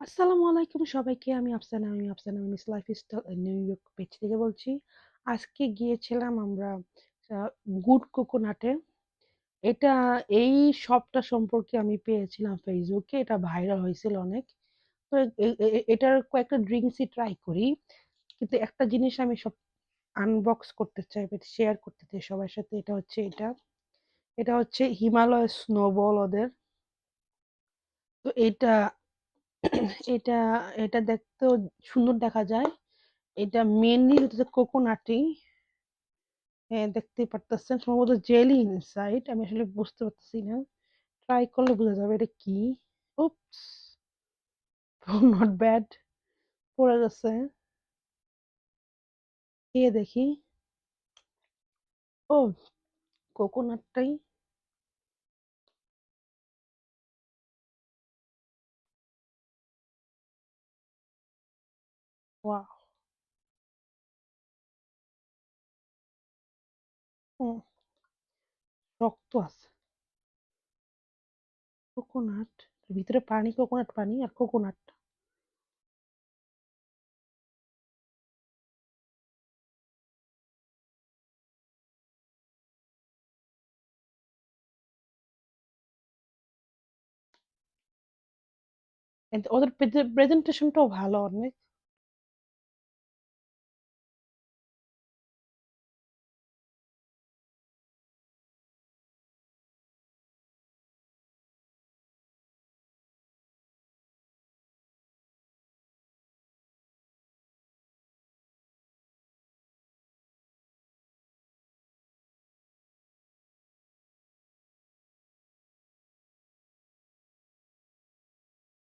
আসসালামু আলাইকুম সবাইকে। আমি Afsana miss lifestyle new York page থেকে বলছি। আজকে গিয়েছিলাম আমরা গুড কোকোনাটে। এটা এই শপটা সম্পর্কে আমি পেয়েছিলাম ফেসবুকে। এটা ভাইরাল হয়েছিল অনেক। তো এটার কয়েকটা ড্রিঙ্কসই ট্রাই করি। কিন্তু একটা জিনিস আমি সব আনবক্স করতে চাই, শেয়ার করতে চাই সবার সাথে। এটা হচ্ছে হিমালয় স্নোবল ওদের। তো এটা এটা দেখতেও সুন্দর দেখা যায়। এটা মেইনলি হচ্ছে কোকোনাটি। দেখতেই পারতেছেন সম্ভবত জেলি ইনসাইড, আমি আসলে বুঝতে পারতেছি না। ট্রাই করলে বোঝা যাবে এটা কি। উপস, নট ব্যাড। পড়ে গেছে, খেয়ে দেখি। ও, কোকোনাটটাই। ওয়াও। হুম, শক্ত আছে। কোকোনাট ভিতরে পানি, কোকোনাট পানি আর কোকোনাট। ওদের প্রেজেন্টেশনটাও ভালো অনেক।